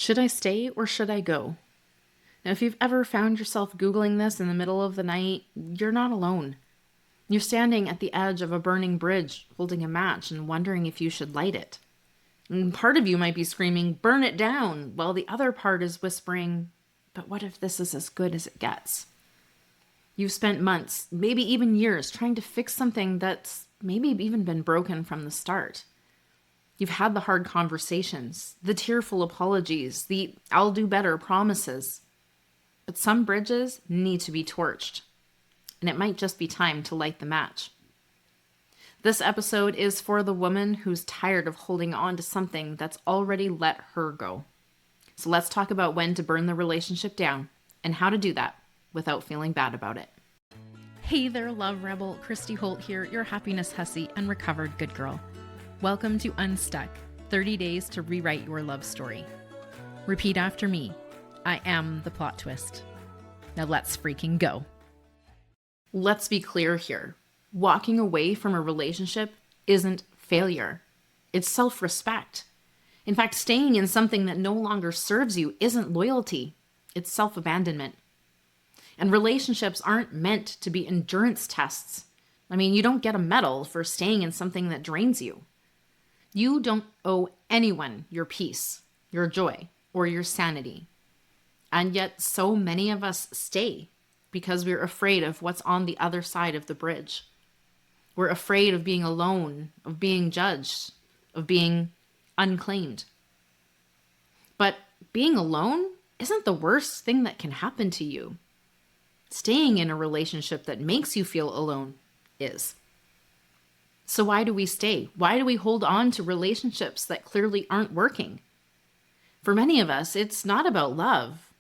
Should I stay or should I go? Now, if you've ever found yourself Googling this in the middle of the night, you're not alone. You're standing at the edge of a burning bridge, holding a match and wondering if you should light it. And part of you might be screaming, "Burn it down," while the other part is whispering, "But what if this is as good as it gets?" You've spent months, maybe even years, trying to fix something that's maybe even been broken from the start. You've had the hard conversations, the tearful apologies, the "I'll do better" promises. But some bridges need to be torched, and it might just be time to light the match. This episode is for the woman who's tired of holding on to something that's already let her go. So let's talk about when to burn the relationship down and how to do that without feeling bad about it. Hey there, love rebel. Christy Holt here, your happiness hussy and recovered good girl. Welcome to Unstuck, 30 days to rewrite your love story. Repeat after me. I am the plot twist. Now let's freaking go. Let's be clear here. Walking away from a relationship isn't failure. It's self-respect. In fact, staying in something that no longer serves you isn't loyalty. It's self-abandonment. And relationships aren't meant to be endurance tests. I mean, you don't get a medal for staying in something that drains you. You don't owe anyone your peace, your joy, or your sanity. And yet so many of us stay because we're afraid of what's on the other side of the bridge. We're afraid of being alone, of being judged, of being unclaimed. But being alone isn't the worst thing that can happen to you. Staying in a relationship that makes you feel alone is. So why do we stay? Why do we hold on to relationships that clearly aren't working? For many of us, it's not about love.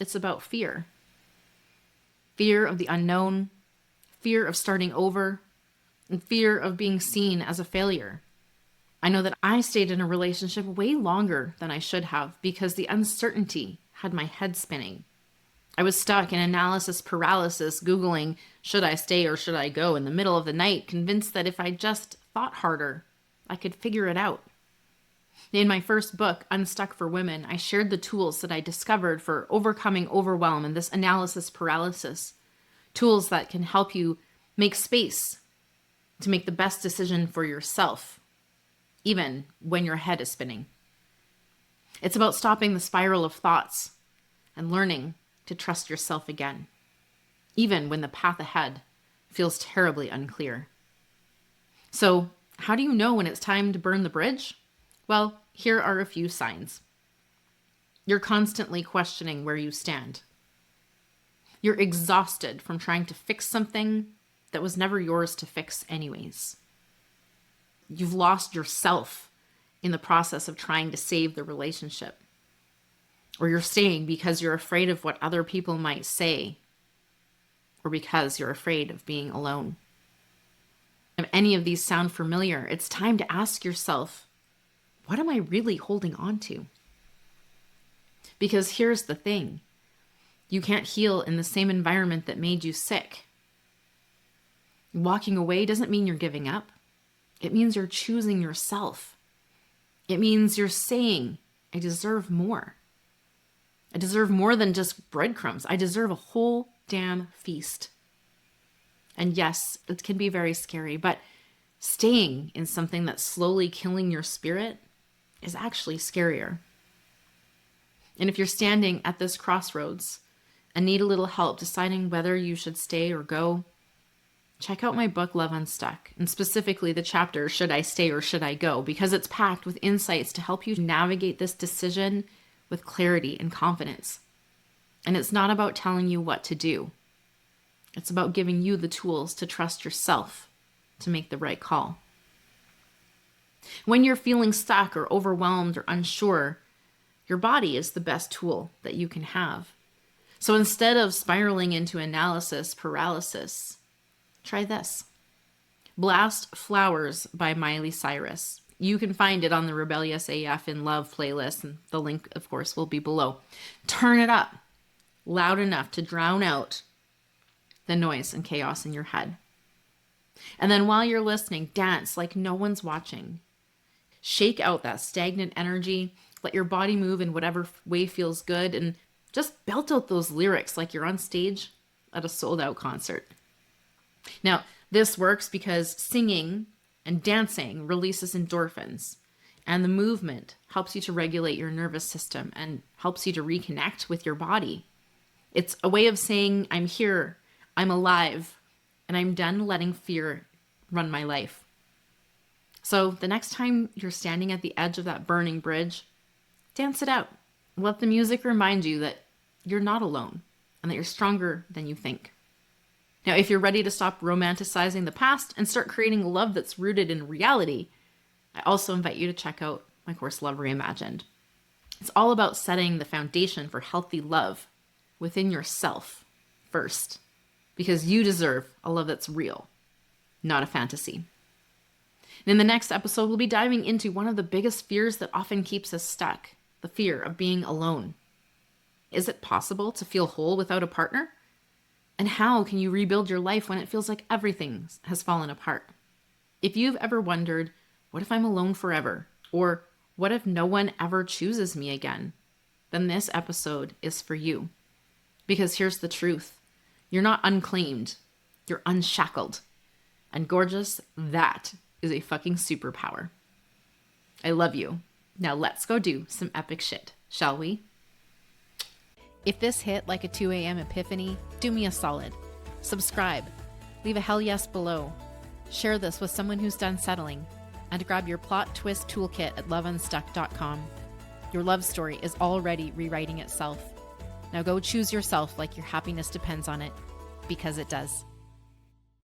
It's about fear. Fear of the unknown, fear of starting over, and fear of being seen as a failure. I know that I stayed in a relationship way longer than I should have because the uncertainty had my head spinning. I was stuck in analysis paralysis, Googling, should I stay or should I go, in the middle of the night, convinced that if I just thought harder, I could figure it out. In my first book, Unstuck for Women, I shared the tools that I discovered for overcoming overwhelm and this analysis paralysis. Tools that can help you make space to make the best decision for yourself, even when your head is spinning. It's about stopping the spiral of thoughts and learning to trust yourself again, even when the path ahead feels terribly unclear. So, how do you know when it's time to burn the bridge? Well, here are a few signs. You're constantly questioning where you stand. You're exhausted from trying to fix something that was never yours to fix anyways. You've lost yourself in the process of trying to save the relationship. Or you're staying because you're afraid of what other people might say, or because you're afraid of being alone. If any of these sound familiar, it's time to ask yourself, what am I really holding on to? Because here's the thing, you can't heal in the same environment that made you sick. Walking away doesn't mean you're giving up. It means you're choosing yourself. It means you're saying, I deserve more. I deserve more than just breadcrumbs. I deserve a whole damn feast. And yes, it can be very scary, but staying in something that's slowly killing your spirit is actually scarier. And if you're standing at this crossroads and need a little help deciding whether you should stay or go, check out my book, Love Unstuck, and specifically the chapter, Should I Stay or Should I Go? Because it's packed with insights to help you navigate this decision with clarity and confidence. And it's not about telling you what to do. It's about giving you the tools to trust yourself to make the right call. When you're feeling stuck or overwhelmed or unsure, your body is the best tool that you can have. So instead of spiraling into analysis paralysis, try this. Blast Flowers by Miley Cyrus. You can find it on the Rebellious AF in Love playlist, and the link, of course, will be below. Turn it up loud enough to drown out the noise and chaos in your head. And then while you're listening, dance like no one's watching. Shake out that stagnant energy Let your body move in whatever way feels good, and just belt out those lyrics like you're on stage at a sold-out concert. Now, this works because singing and dancing releases endorphins, and the movement helps you to regulate your nervous system and helps you to reconnect with your body. It's a way of saying, I'm here, I'm alive, and I'm done letting fear run my life. So the next time you're standing at the edge of that burning bridge, dance it out. Let the music remind you that you're not alone and that you're stronger than you think. Now, if you're ready to stop romanticizing the past and start creating a love that's rooted in reality, I also invite you to check out my course, Love Reimagined. It's all about setting the foundation for healthy love within yourself first, because you deserve a love that's real, not a fantasy. And in the next episode, we'll be diving into one of the biggest fears that often keeps us stuck, the fear of being alone. Is it possible to feel whole without a partner? And how can you rebuild your life when it feels like everything has fallen apart? If you've ever wondered, what if I'm alone forever? Or what if no one ever chooses me again? Then this episode is for you. Because here's the truth. You're not unclaimed. You're unshackled. And gorgeous, that is a fucking superpower. I love you. Now let's go do some epic shit, shall we? If this hit like a 2 a.m. epiphany, do me a solid. Subscribe. Leave a hell yes below. Share this with someone who's done settling. And grab your plot twist toolkit at loveunstuck.com. Your love story is already rewriting itself. Now go choose yourself like your happiness depends on it, because it does.